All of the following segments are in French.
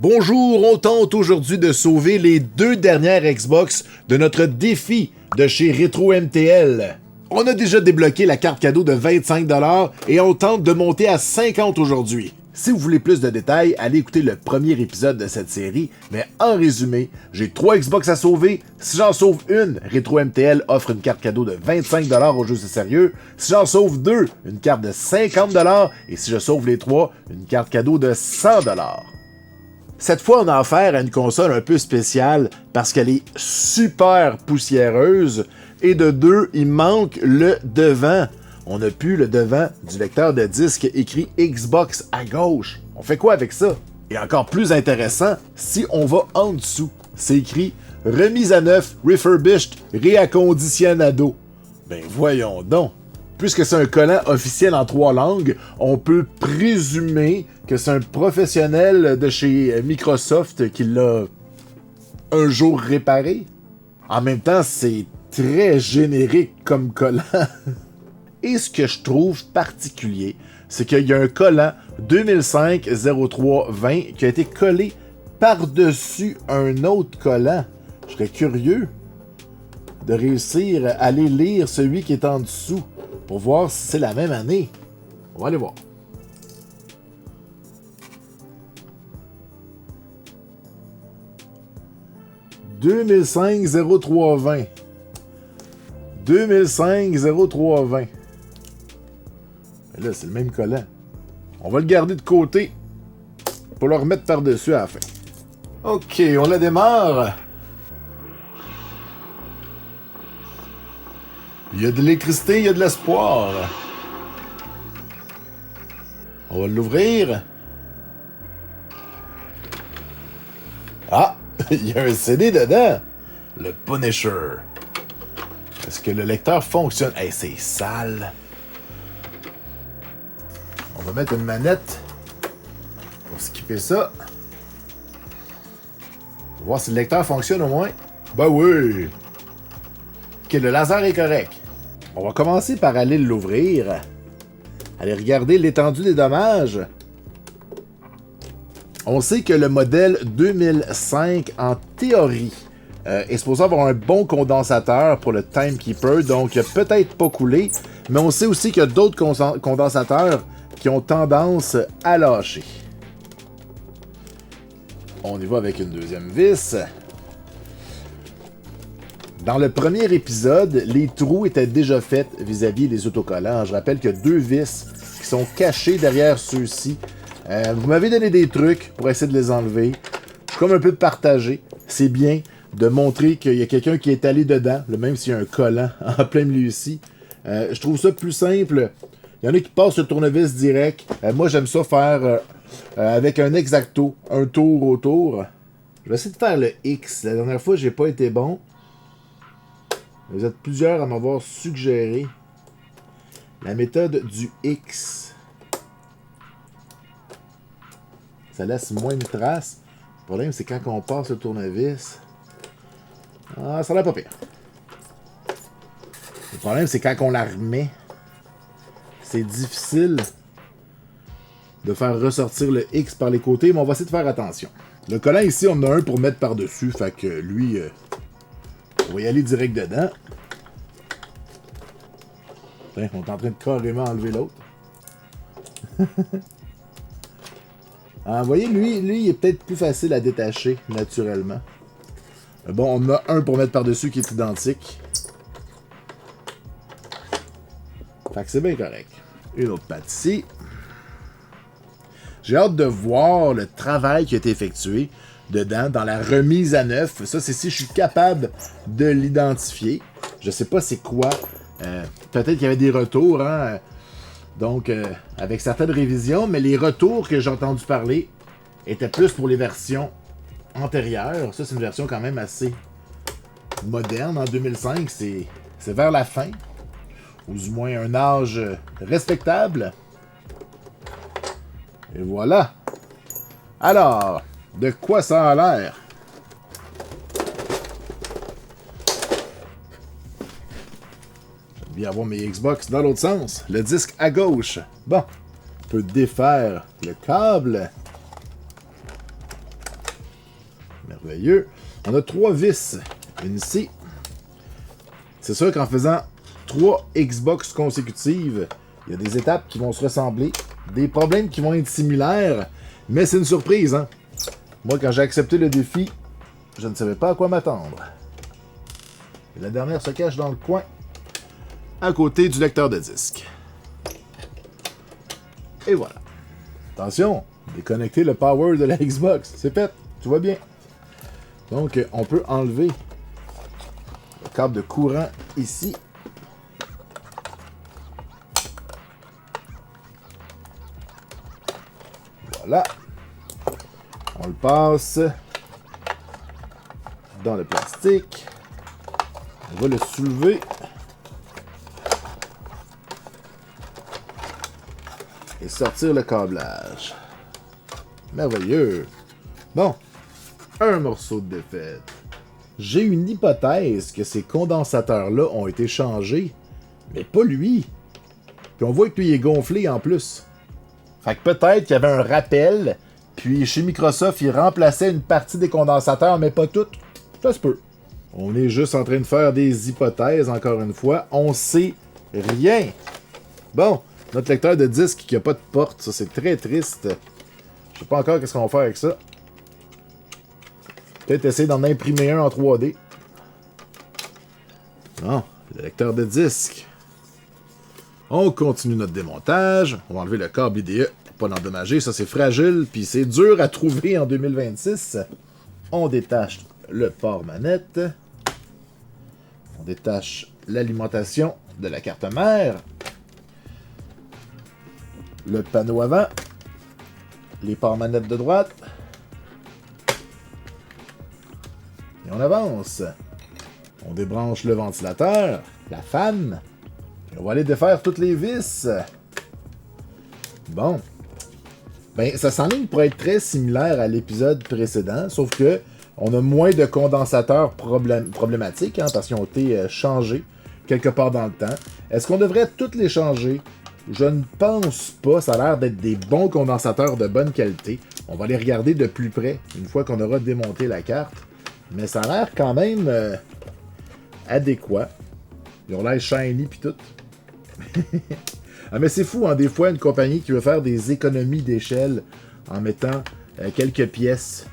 Bonjour, on tente aujourd'hui de sauver les 2 dernières Xbox de notre défi de chez Retro MTL. On a déjà débloqué la carte cadeau de 25$ et on tente de monter à 50$ aujourd'hui. Si vous voulez plus de détails, allez écouter le premier épisode de cette série, mais en résumé, j'ai 3 Xbox à sauver. Si j'en sauve une, Retro MTL offre une carte cadeau de 25$ au jeu c'est sérieux. Si j'en sauve 2, une carte de 50$, et si je sauve les 3, une carte cadeau de 100$. Cette fois, on a affaire à une console un peu spéciale parce qu'elle est super poussiéreuse et de 2, il manque le devant. On n'a plus le devant du lecteur de disque écrit Xbox à gauche. On fait quoi avec ça? Et encore plus intéressant, si on va en dessous, c'est écrit remise à neuf, refurbished, reacondicionado. Ben voyons donc. Puisque c'est un collant officiel en 3 langues, on peut présumer que c'est un professionnel de chez Microsoft qui l'a un jour réparé. En même temps, c'est très générique comme collant. Et ce que je trouve particulier, c'est qu'il y a un collant 2005-03-20 qui a été collé par-dessus un autre collant. Je serais curieux de réussir à aller lire celui qui est en dessous pour voir si c'est la même année. On va aller voir. « 2005-03-20 ». 2005-03-20. Là, c'est le même collant. On va le garder de côté pour le remettre par-dessus à la fin. OK, on la démarre. Il y a de l'électricité, il y a de l'espoir. On va l'ouvrir. Ah! Il y a un CD dedans. Le Punisher. Est-ce que le lecteur fonctionne? Hey, c'est sale. On va mettre une manette pour skipper ça. On va voir si le lecteur fonctionne au moins. Ben oui! Ok, le laser est correct. On va commencer par aller l'ouvrir. Aller regarder l'étendue des dommages. On sait que le modèle 2005, en théorie, est supposé avoir un bon condensateur pour le Timekeeper, donc il n'a peut-être pas coulé, mais on sait aussi qu'il y a d'autres condensateurs qui ont tendance à lâcher. On y va avec une deuxième vis. Dans le premier épisode, les trous étaient déjà faits vis-à-vis des autocollants. Je rappelle qu'il y a 2 vis qui sont cachées derrière ceux-ci. Vous m'avez donné des trucs pour essayer de les enlever. Comme un peu de partager. C'est bien de montrer qu'il y a quelqu'un qui est allé dedans, même s'il y a un collant en plein milieu ici. Je trouve ça plus simple. Il y en a qui passent le tournevis direct. Moi, j'aime ça faire avec un X-Acto, un tour autour. Je vais essayer de faire le X. La dernière fois, j'ai pas été bon. Vous êtes plusieurs à m'avoir suggéré la méthode du X. Ça laisse moins de traces. Le problème, c'est quand on passe le tournevis. Ah, ça a l'air pas pire. Le problème, c'est quand on la remet. C'est difficile de faire ressortir le X par les côtés, mais on va essayer de faire attention. Le collant ici, on en a un pour mettre par-dessus, fait que lui, on va y aller direct dedans. Tiens, on est en train de carrément enlever l'autre. Ah, vous voyez, lui, il est peut-être plus facile à détacher, naturellement. Mais bon, on en a un pour mettre par-dessus qui est identique. Fait que c'est bien correct. Une autre patte ici. J'ai hâte de voir le travail qui a été effectué dedans, dans la remise à neuf. Ça, c'est si je suis capable de l'identifier. Je sais pas c'est quoi. Peut-être qu'il y avait des retours, hein. Donc, avec certaines révisions, mais les retours que j'ai entendu parler étaient plus pour les versions antérieures. Ça, c'est une version quand même assez moderne. En 2005, c'est vers la fin. Ou du moins un âge respectable. Et voilà. Alors, de quoi ça a l'air? J'aime bien avoir mes Xbox dans l'autre sens. Le disque à gauche. Bon, on peut défaire le câble. Merveilleux. On a 3 vis. Une ici. C'est sûr qu'en faisant 3 Xbox consécutives, il y a des étapes qui vont se ressembler, des problèmes qui vont être similaires, mais c'est une surprise, hein. Moi, quand j'ai accepté le défi, je ne savais pas à quoi m'attendre. Et la dernière se cache dans le coin, à côté du lecteur de disque. Et voilà. Attention, déconnecter le power de la Xbox. C'est fait, tout va bien. Donc, on peut enlever le câble de courant ici. Voilà. On le passe dans le plastique. On va le soulever. Et sortir le câblage. Merveilleux. Bon, un morceau de défaite. J'ai une hypothèse que ces condensateurs-là ont été changés, mais pas lui. Puis on voit que lui est gonflé en plus. Fait que peut-être qu'il y avait un rappel, puis chez Microsoft, ils remplaçaient une partie des condensateurs, mais pas toutes. Ça se peut. On est juste en train de faire des hypothèses, encore une fois. On sait rien. Bon, notre lecteur de disque qui n'a pas de porte, ça c'est très triste. Je sais pas encore qu'est-ce qu'on va faire avec ça. Peut-être essayer d'en imprimer un en 3D. Non, le lecteur de disque. On continue notre démontage. On va enlever le câble IDE pour pas l'endommager. Ça, c'est fragile, puis c'est dur à trouver en 2026. On détache le port manette. On détache l'alimentation de la carte mère. Le panneau avant. Les ports manettes de droite. Et on avance. On débranche le ventilateur, la fan. Et on va aller défaire toutes les vis. Bon. Ben, ça s'enligne pour être très similaire à l'épisode précédent, sauf que on a moins de condensateurs problématiques, hein, parce qu'ils ont été changés quelque part dans le temps. Est-ce qu'on devrait toutes les changer? Je ne pense pas. Ça a l'air d'être des bons condensateurs de bonne qualité. On va les regarder de plus près une fois qu'on aura démonté la carte. Mais ça a l'air quand même adéquat. Ils ont l'air shiny pis tout. Ah, mais c'est fou, hein, des fois, une compagnie qui veut faire des économies d'échelle en mettant quelques pièces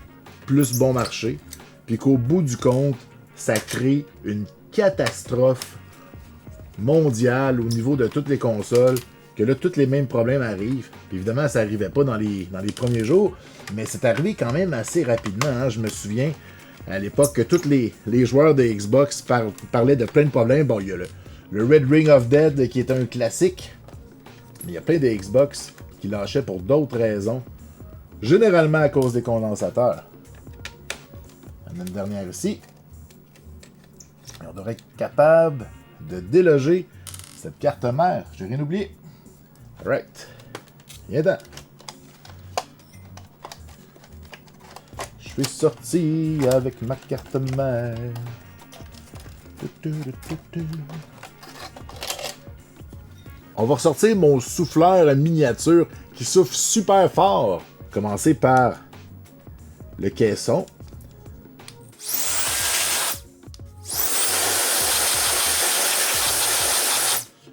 plus bon marché, puis qu'au bout du compte, ça crée une catastrophe mondiale au niveau de toutes les consoles, que là, tous les mêmes problèmes arrivent. Puis évidemment, ça n'arrivait pas dans les premiers jours, mais c'est arrivé quand même assez rapidement. Hein. Je me souviens, à l'époque, que tous les joueurs de Xbox parlaient de plein de problèmes. Bon, il y a le Red Ring of Dead qui est un classique, mais il y a plein de Xbox qui lâchaient pour d'autres raisons, généralement à cause des condensateurs. On a une dernière ici. Et on devrait être capable de déloger cette carte mère. J'ai rien oublié. Alright. Viens donc. Je suis sorti avec ma carte mère. On va ressortir mon souffleur miniature qui souffle super fort. Commencer par le caisson.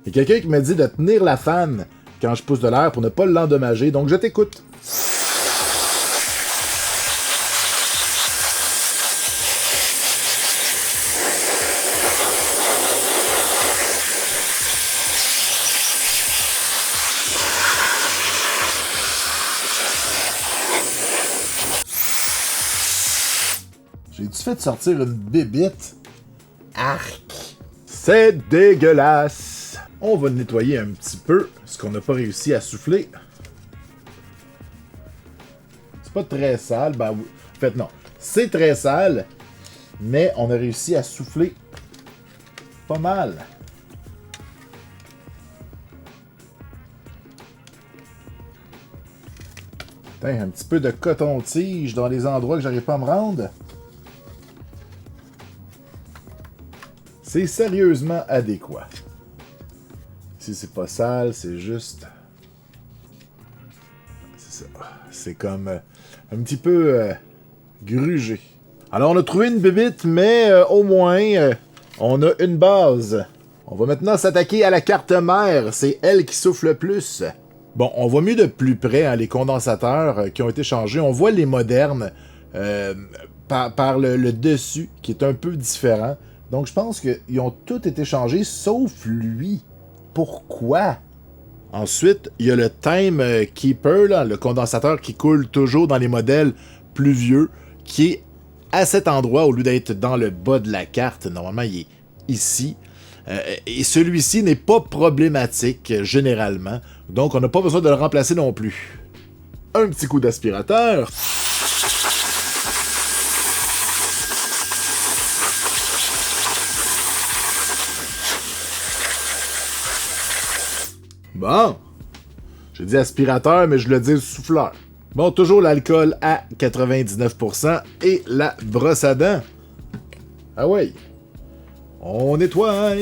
Il y a quelqu'un qui m'a dit de tenir la fan quand je pousse de l'air pour ne pas l'endommager, donc je t'écoute. J'ai-tu fait sortir une bébite? Arc! C'est dégueulasse! On va nettoyer un petit peu ce qu'on n'a pas réussi à souffler. C'est pas très sale. Ben, en fait, non. C'est très sale, mais on a réussi à souffler pas mal. Putain, un petit peu de coton-tige dans les endroits que j'arrive pas à me rendre. C'est sérieusement adéquat. Si c'est pas sale, c'est juste... C'est ça. C'est comme un petit peu grugé. Alors, on a trouvé une bébite, mais au moins, on a une base. On va maintenant s'attaquer à la carte mère. C'est elle qui souffle le plus. Bon, on voit mieux de plus près hein, les condensateurs qui ont été changés. On voit les modernes par le dessus, qui est un peu différent. Donc, je pense qu'ils ont tous été changés, sauf lui. Pourquoi? Ensuite, il y a le Time Keeper, là, le condensateur qui coule toujours dans les modèles plus vieux, qui est à cet endroit au lieu d'être dans le bas de la carte. Normalement, il est ici. Et celui-ci n'est pas problématique généralement, donc on n'a pas besoin de le remplacer non plus. Un petit coup d'aspirateur. Bon, j'ai dit aspirateur, mais je le dis souffleur. Bon, toujours l'alcool à 99% et la brosse à dents. Ah ouais. On nettoie.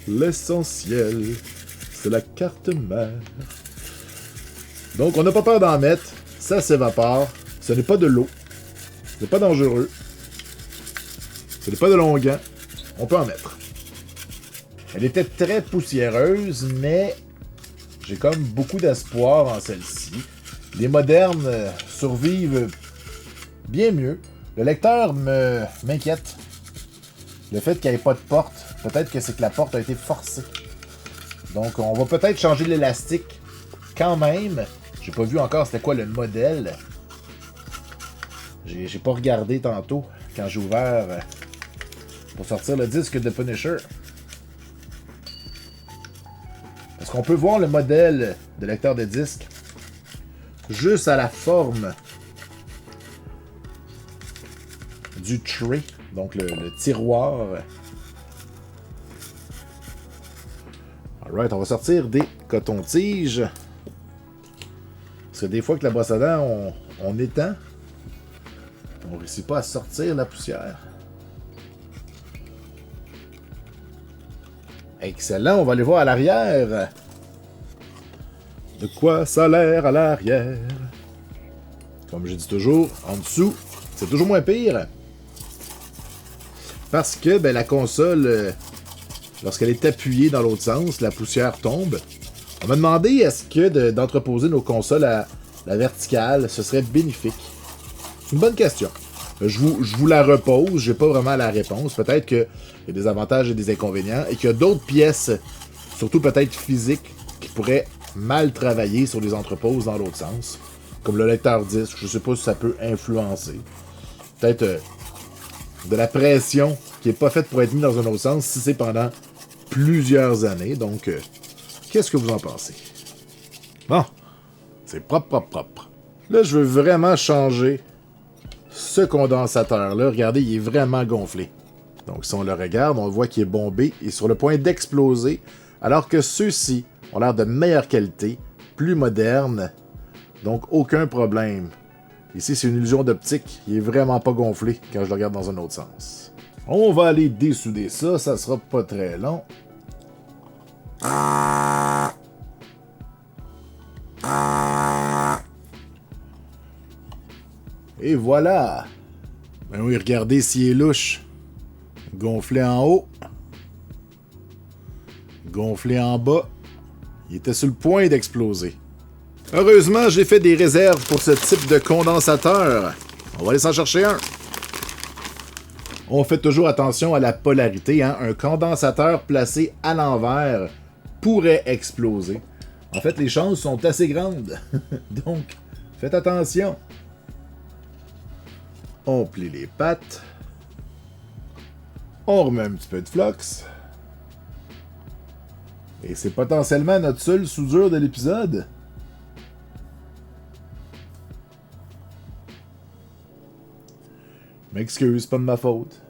L'essentiel, c'est la carte mère. Donc, on n'a pas peur d'en mettre. Ça s'évapore. Ce n'est pas de l'eau. Ce n'est pas dangereux. Ce n'est pas de longuant. On peut en mettre. Elle était très poussiéreuse, mais j'ai comme beaucoup d'espoir en celle-ci. Les modernes survivent bien mieux. Le lecteur m'inquiète. Le fait qu'il n'y ait pas de porte, peut-être que c'est que la porte a été forcée. Donc, on va peut-être changer l'élastique quand même. J'ai pas vu encore c'était quoi le modèle. J'ai pas regardé tantôt quand j'ai ouvert pour sortir le disque de Punisher. Parce qu'on peut voir le modèle de lecteur de disque juste à la forme du tray, donc le tiroir. Alright, on va sortir des cotons-tiges. Parce que des fois que la brosse à dents, on étend, on ne réussit pas à sortir la poussière. Excellent, on va aller voir à l'arrière. De quoi ça a l'air à l'arrière? Comme je dis toujours, en dessous, c'est toujours moins pire. Parce que ben, la console, lorsqu'elle est appuyée dans l'autre sens, la poussière tombe. On m'a demandé est-ce que d'entreposer nos consoles à la verticale, ce serait bénéfique. C'est une bonne question. Je vous la repose, j'ai pas vraiment la réponse. Peut-être qu'il y a des avantages et des inconvénients, et qu'il y a d'autres pièces, surtout peut-être physiques, qui pourraient mal travailler sur les entreposes dans l'autre sens. Comme le lecteur disque, je sais pas si ça peut influencer. Peut-être de la pression qui est pas faite pour être mise dans un autre sens si c'est pendant plusieurs années. Donc, qu'est-ce que vous en pensez? Bon, c'est propre. Là, je veux vraiment changer ce condensateur-là. Regardez, il est vraiment gonflé. Donc, si on le regarde, on voit qu'il est bombé et sur le point d'exploser, alors que ceux-ci ont l'air de meilleure qualité, plus modernes, donc aucun problème. Ici, c'est une illusion d'optique. Il est vraiment pas gonflé quand je le regarde dans un autre sens. On va aller dessouder ça. Ça sera pas très long. Et voilà. Ben oui, regardez s'il est louche. Gonflé en haut. Gonflé en bas. Il était sur le point d'exploser. Heureusement, j'ai fait des réserves pour ce type de condensateur. On va aller s'en chercher un. On fait toujours attention à la polarité. Hein? Un condensateur placé à l'envers pourrait exploser. En fait, les chances sont assez grandes. Donc, faites attention. On plie les pattes. On remet un petit peu de flux. Et c'est potentiellement notre seule soudure de l'épisode. M'excuse, pas de ma faute.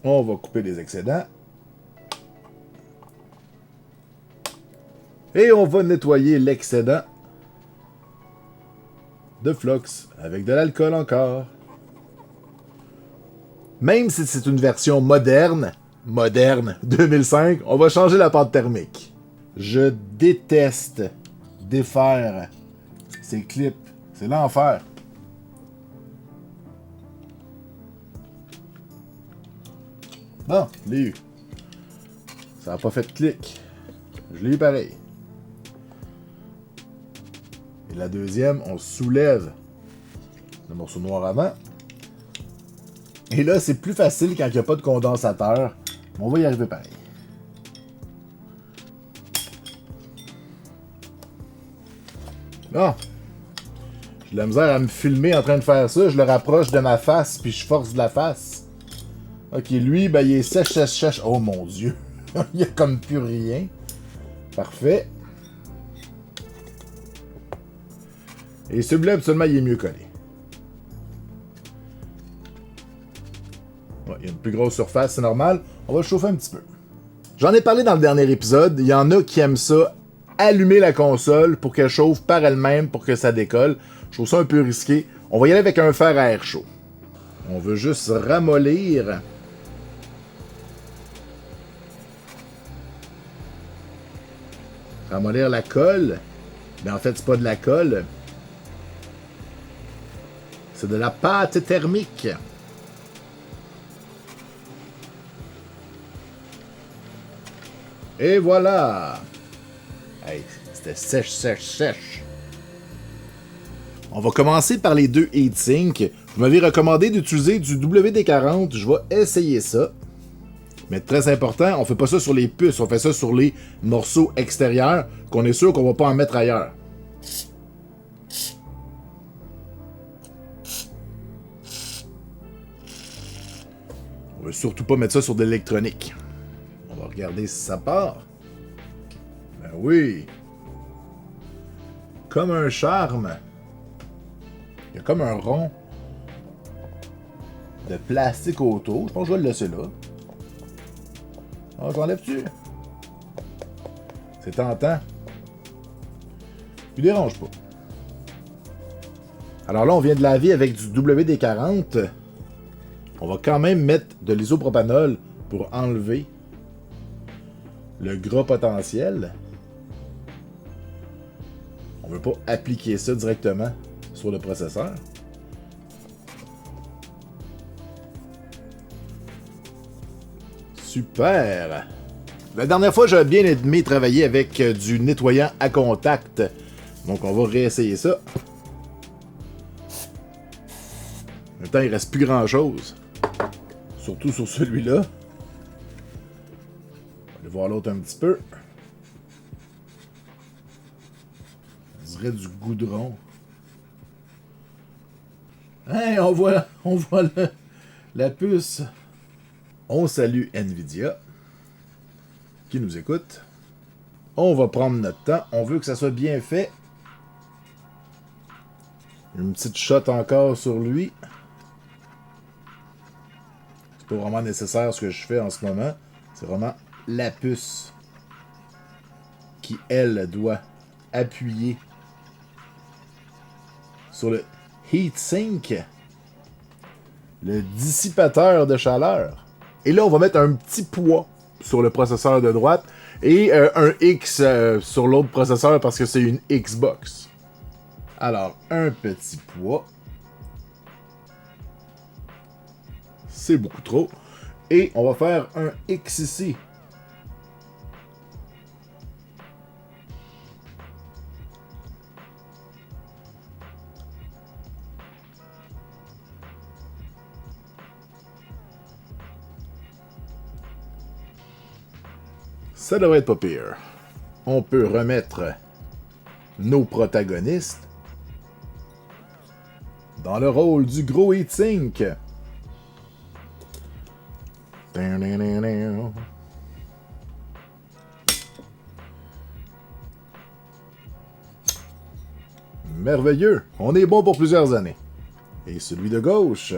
On va couper les excédents. Et on va nettoyer l'excédent de flux avec de l'alcool encore. Même si c'est une version moderne, moderne 2005, on va changer la pâte thermique. Je déteste défaire ces clips. C'est l'enfer. Bon, je l'ai eu. Ça n'a pas fait de clic. Je l'ai eu pareil. Et la deuxième, on soulève le morceau noir avant. Et là, c'est plus facile quand il n'y a pas de condensateur. On va y arriver pareil. Bon. J'ai de la misère à me filmer en train de faire ça. Je le rapproche de ma face, puis je force de la face. Ok, lui, ben, il est sèche. Oh mon Dieu. Il y a comme plus rien. Parfait. Et celui-là, absolument, il est mieux collé. Ouais, il y a une plus grosse surface, c'est normal. On va le chauffer un petit peu. J'en ai parlé dans le dernier épisode. Il y en a qui aiment ça, allumer la console pour qu'elle chauffe par elle-même pour que ça décolle. Je trouve ça un peu risqué. On va y aller avec un fer à air chaud. On veut juste ramollir. Ramollir la colle. Mais en fait, c'est pas de la colle. C'est de la pâte thermique. Et voilà! Hey, c'était sèche. On va commencer par les deux heatsinks. Vous m'avez recommandé d'utiliser du WD-40. Je vais essayer ça. Mais très important, on fait pas ça sur les puces. On fait ça sur les morceaux extérieurs qu'on est sûr qu'on va pas en mettre ailleurs. On veut surtout pas mettre ça sur de l'électronique. On va regarder si ça part. Ben oui. Comme un charme. Il y a comme un rond de plastique autour. Je pense que je vais le laisser là. On t'enlève-tu? C'est tentant. Il dérange pas. Alors là, on vient de laver avec du WD-40. On va quand même mettre de l'isopropanol pour enlever le gras potentiel. On ne veut pas appliquer ça directement sur le processeur. Super! La dernière fois, j'avais bien aimé travailler avec du nettoyant à contact. Donc, on va réessayer ça. En même temps, il reste plus grand-chose. Surtout sur celui-là. On va aller voir l'autre un petit peu. On dirait du goudron. Hey, on voit la puce. On salue Nvidia qui nous écoute. On va prendre notre temps. On veut que ça soit bien fait. Une petite shot encore sur lui. C'est pas vraiment nécessaire ce que je fais en ce moment. C'est vraiment la puce qui, elle, doit appuyer sur le heatsink, le dissipateur de chaleur. Et là, on va mettre un petit poids sur le processeur de droite et un X sur l'autre processeur parce que c'est une Xbox. Alors, un petit poids. C'est beaucoup trop. Et on va faire un X ici. Ça devrait être pas pire. On peut remettre nos protagonistes dans le rôle du gros heatsink. Merveilleux. On est bon pour plusieurs années. Et celui de gauche.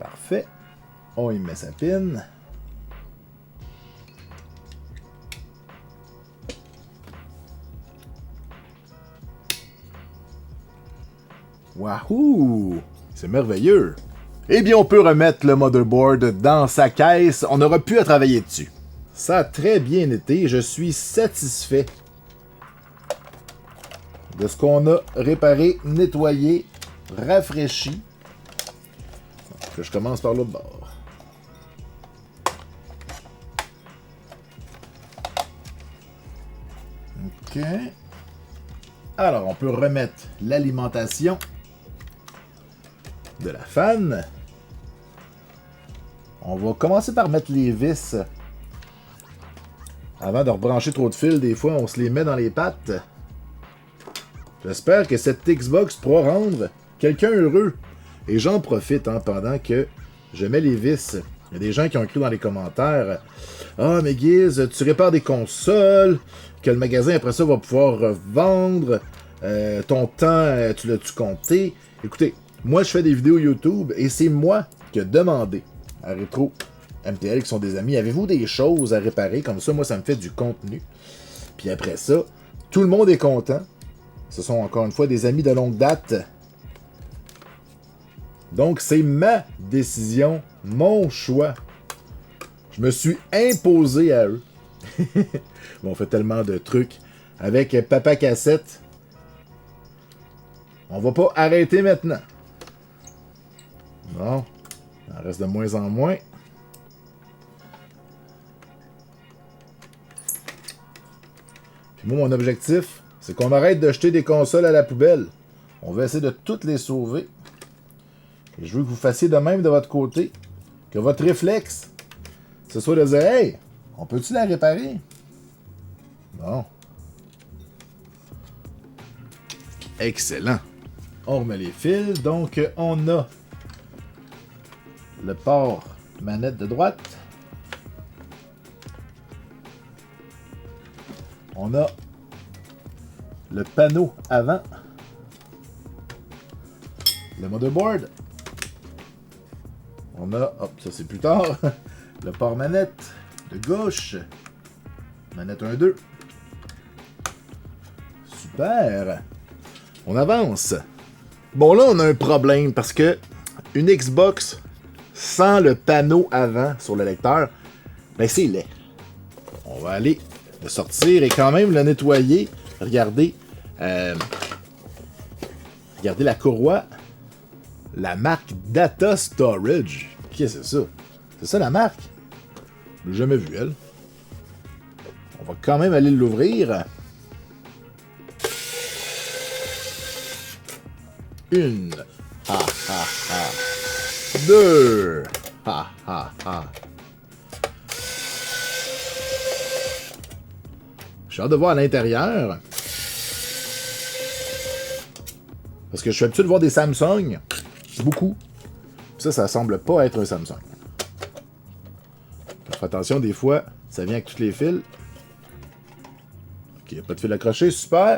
Parfait. On y met sa pin. Wahoo! C'est merveilleux! Eh bien, on peut remettre le motherboard dans sa caisse. On n'aura plus à travailler dessus. Ça a très bien été. Je suis satisfait de ce qu'on a réparé, nettoyé, rafraîchi. Que je commence par l'autre bord. OK. Alors, on peut remettre l'alimentation de la fan. On va commencer par mettre les vis. Avant de rebrancher trop de fils, des fois, on se les met dans les pattes. J'espère que cette Xbox pourra rendre quelqu'un heureux. Et j'en profite pendant que je mets les vis. Il y a des gens qui ont écrit dans les commentaires « Ah, mais Guiz, tu répares des consoles, que le magasin après ça va pouvoir revendre, ton temps, tu l'as-tu compté? » Écoutez, moi je fais des vidéos YouTube et c'est moi qui ai demandé à Retro MTL, qui sont des amis, avez-vous des choses à réparer? Comme ça, moi ça me fait du contenu. Puis après ça, tout le monde est content. Ce sont encore une fois des amis de longue date. Donc, c'est ma décision, mon choix. Je me suis imposé à eux. Bon, on fait tellement de trucs. Avec Papa Cassette, on va pas arrêter maintenant. Non, il en reste de moins en moins. Puis moi, mon objectif, c'est qu'on arrête de jeter des consoles à la poubelle. On va essayer de toutes les sauver. Et je veux que vous fassiez de même de votre côté. Que votre réflexe, ce soit de dire « Hey, on peut-tu la réparer? » Bon. Excellent. On remet les fils. Donc, on a le port manette de droite. On a le panneau avant. Le motherboard. On a, hop, ça c'est plus tard, le port manette de gauche. Manette 1-2. Super. On avance. Bon, là, on a un problème parce que une Xbox sans le panneau avant sur le lecteur, ben c'est laid. On va aller le sortir et quand même le nettoyer. Regardez. Regardez la courroie. La marque Data Storage. Qu'est-ce que c'est ça? C'est ça la marque? Je l'ai jamais vu, elle. On va quand même aller l'ouvrir. Une. Ha ha ha. Deux. Ha ha ha. J'ai hâte de voir à l'intérieur. Parce que je suis habitué de voir des Samsung. Beaucoup. Ça semble pas être un Samsung. Faites attention, des fois, ça vient avec tous les fils. Ok, pas de fil accroché, super.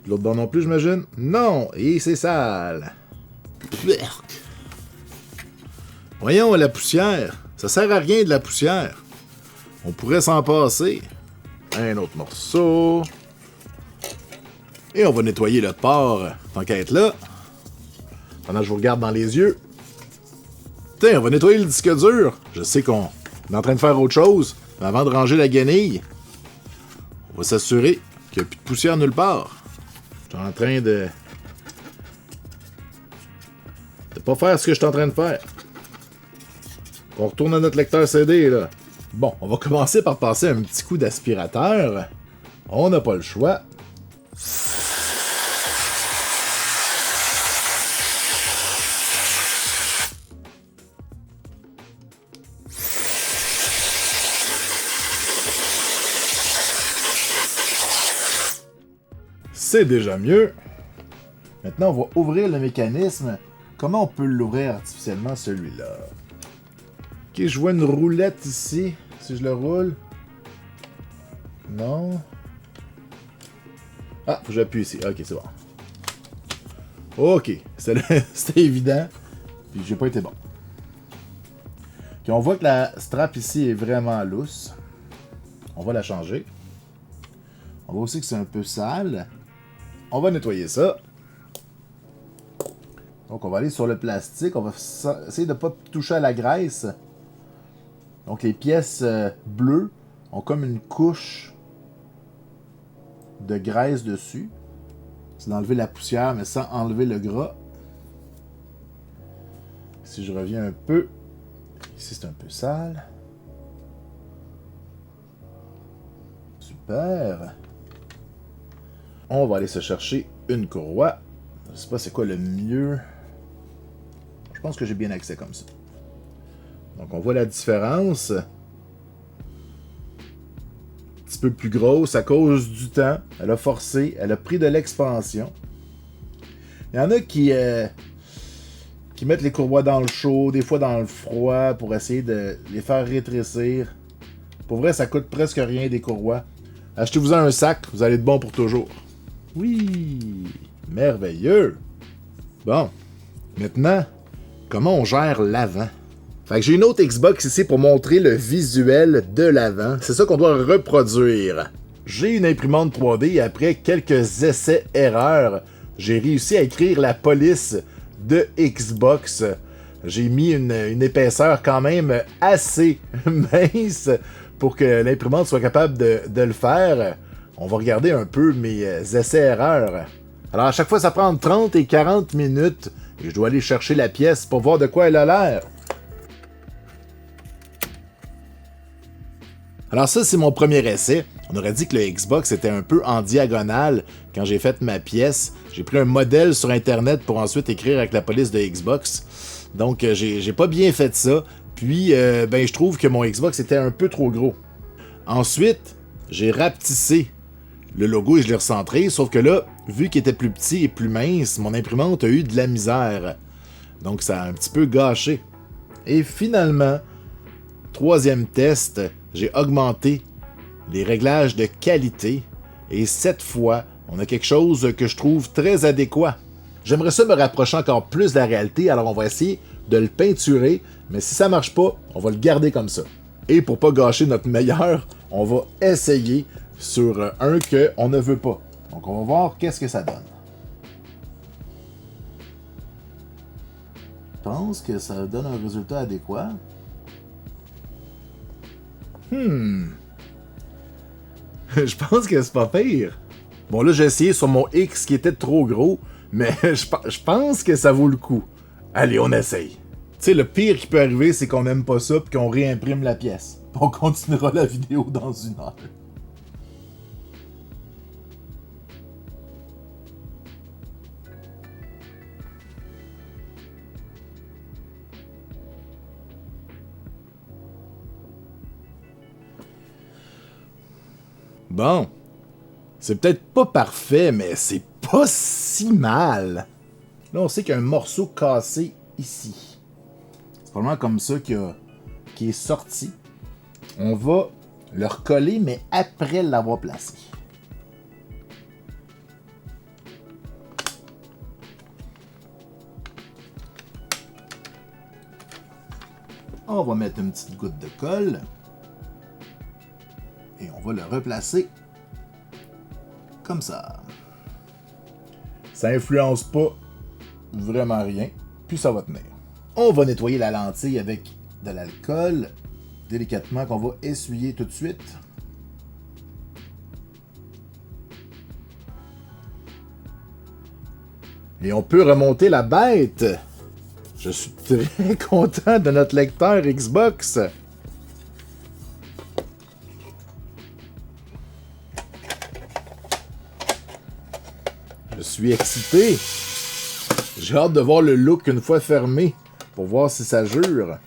L'autre bord non plus, j'imagine? Non! Et c'est sale! Voyons, la poussière. Ça sert à rien de la poussière. On pourrait s'en passer. Un autre morceau. Et on va nettoyer le port, tant qu'à être là. Pendant que je vous regarde dans les yeux. Tiens, on va nettoyer le disque dur. Je sais qu'on est en train de faire autre chose. Mais avant de ranger la guenille, on va s'assurer qu'il n'y a plus de poussière nulle part. Je suis en train de pas faire ce que je suis en train de faire. On retourne à notre lecteur CD, là. Bon, on va commencer par passer un petit coup d'aspirateur. On n'a pas le choix. C'est déjà mieux. Maintenant, on va ouvrir le mécanisme. Comment on peut l'ouvrir artificiellement, celui-là? Ok, je vois une roulette ici. Si je le roule. Non. Ah, faut que j'appuie ici. Ok, c'est bon. Ok, c'était évident. Puis j'ai pas été bon. Ok, on voit que la strap ici est vraiment lousse. On va la changer. On voit aussi que c'est un peu sale. On va nettoyer ça. Donc, on va aller sur le plastique. On va essayer de ne pas toucher à la graisse. Donc, les pièces bleues ont comme une couche de graisse dessus. C'est d'enlever la poussière, mais sans enlever le gras. Si je reviens un peu, ici c'est un peu sale. Super. On va aller se chercher une courroie. Je sais pas c'est quoi le mieux. Je pense que j'ai bien accès comme ça. Donc on voit la différence. Un petit peu plus grosse à cause du temps. Elle a forcé, elle a pris de l'expansion. Il y en a qui mettent les courroies dans le chaud, des fois dans le froid, pour essayer de les faire rétrécir. Pour vrai, ça coûte presque rien des courroies. Achetez-vous un sac, vous allez être bon pour toujours. Oui, merveilleux. Bon, maintenant, comment on gère l'avant? Fait que j'ai une autre Xbox ici pour montrer le visuel de l'avant. C'est ça qu'on doit reproduire. J'ai une imprimante 3D et après quelques essais-erreurs, j'ai réussi à écrire la police de Xbox. J'ai mis une épaisseur quand même assez mince pour que l'imprimante soit capable de le faire. On va regarder un peu mes essais-erreurs. Alors à chaque fois, ça prend 30 et 40 minutes et je dois aller chercher la pièce pour voir de quoi elle a l'air. Alors ça, c'est mon premier essai. On aurait dit que le Xbox était un peu en diagonale quand j'ai fait ma pièce. J'ai pris un modèle sur Internet pour ensuite écrire avec la police de Xbox. Donc, j'ai pas bien fait ça. Puis, je trouve que mon Xbox était un peu trop gros. Ensuite, j'ai rapetissé le logo et je l'ai recentré. Sauf que là, vu qu'il était plus petit et plus mince, mon imprimante a eu de la misère. Donc, ça a un petit peu gâché. Et finalement, troisième test, j'ai augmenté les réglages de qualité. Et cette fois, on a quelque chose que je trouve très adéquat. J'aimerais ça me rapprocher encore plus de la réalité, alors on va essayer de le peinturer, mais si ça marche pas, on va le garder comme ça. Et pour pas gâcher notre meilleur, on va essayer sur un qu'on ne veut pas. Donc on va voir qu'est-ce que ça donne. Je pense que ça donne un résultat adéquat. Je pense que c'est pas pire. Bon, là, j'ai essayé sur mon X qui était trop gros, mais je pense que ça vaut le coup. Allez, on essaye. Tu sais, le pire qui peut arriver, c'est qu'on n'aime pas ça et qu'on réimprime la pièce. On continuera la vidéo dans une heure. Bon. C'est peut-être pas parfait, mais c'est pas si mal. Là, on sait qu'il y a un morceau cassé ici. C'est probablement comme ça qui est sorti. On va le recoller, mais après l'avoir placé. On va mettre une petite goutte de colle. Et on va le replacer comme ça. Ça influence pas vraiment rien, puis ça va tenir. On va nettoyer la lentille avec de l'alcool, délicatement, qu'on va essuyer tout de suite. Et on peut remonter la bête. Je suis très content de notre lecteur Xbox. Je suis excité. J'ai hâte de voir le look une fois fermé pour voir si ça jure.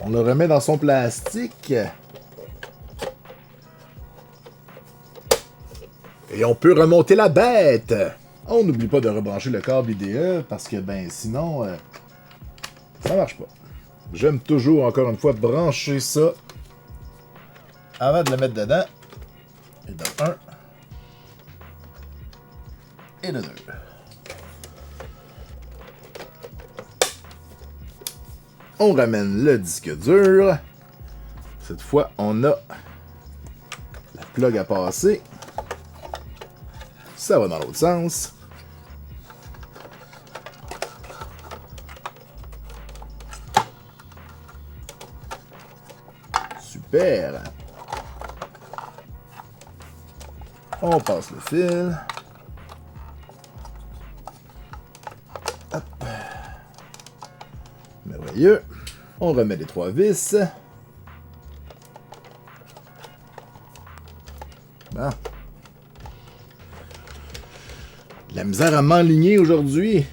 On le remet dans son plastique. Et on peut remonter la bête. On n'oublie pas de rebrancher le câble IDE parce que sinon ça marche pas. J'aime toujours encore une fois brancher ça avant de le mettre dedans. Et de 1. et de 2. On ramène le disque dur. Cette fois, on a la plug à passer. Ça va dans l'autre sens. Super. On passe le fil. Hop. Merveilleux. On remet les 3 vis. Bon. La misère à m'enligner aujourd'hui.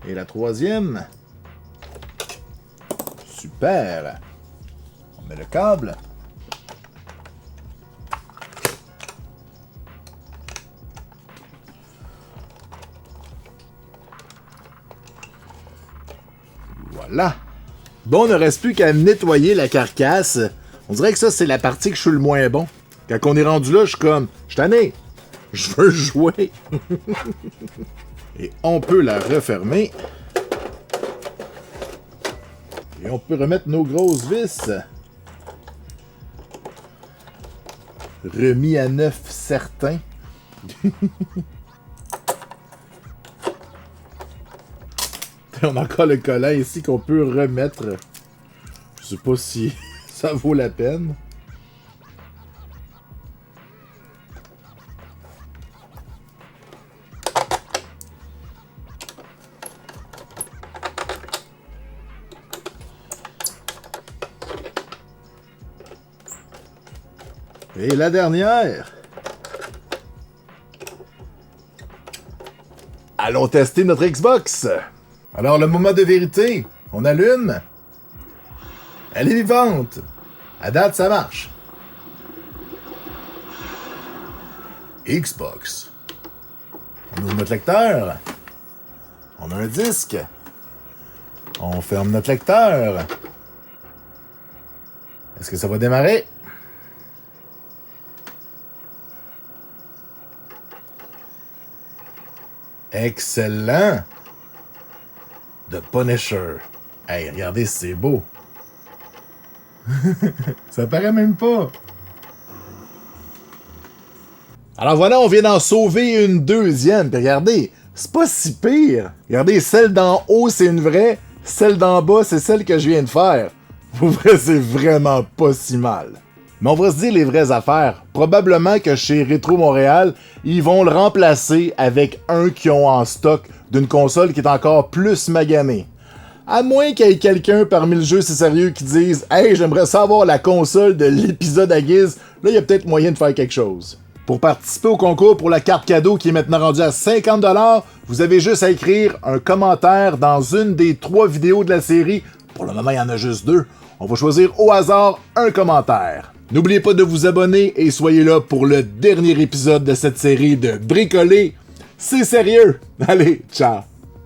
Et la 3e. Super. On met le câble. Voilà. Bon, on ne reste plus qu'à nettoyer la carcasse. On dirait que ça, c'est la partie que je suis le moins bon. Quand on est rendu là, je suis comme, je suis tanné. Je veux jouer. Et on peut la refermer. Et on peut remettre nos grosses vis. Remis à neuf certain. On a encore le collant ici qu'on peut remettre. Je sais pas si ça vaut la peine. Et la dernière. Allons tester notre Xbox. Alors, le moment de vérité, on allume. Elle est vivante. À date, ça marche. Xbox. On ouvre notre lecteur. On a un disque. On ferme notre lecteur. Est-ce que ça va démarrer? Excellent! The Punisher. Hey, regardez, c'est beau. Ça paraît même pas. Alors voilà, on vient d'en sauver une deuxième. Puis regardez, c'est pas si pire. Regardez, celle d'en haut, c'est une vraie. Celle d'en bas, c'est celle que je viens de faire. Pour vrai, c'est vraiment pas si mal. Mais on va se dire les vraies affaires. Probablement que chez Rétro Montréal, ils vont le remplacer avec un qu'ils ont en stock d'une console qui est encore plus maganée. À moins qu'il y ait quelqu'un parmi le jeu c'est sérieux qui dise « Hey, j'aimerais savoir la console de l'épisode à guise », là il y a peut-être moyen de faire quelque chose. Pour participer au concours pour la carte cadeau qui est maintenant rendue à 50$, vous avez juste à écrire un commentaire dans une des 3 vidéos de la série. Pour le moment, il y en a juste 2. On va choisir au hasard un commentaire. N'oubliez pas de vous abonner et soyez là pour le dernier épisode de cette série de Bricoler. C'est sérieux! Allez, ciao!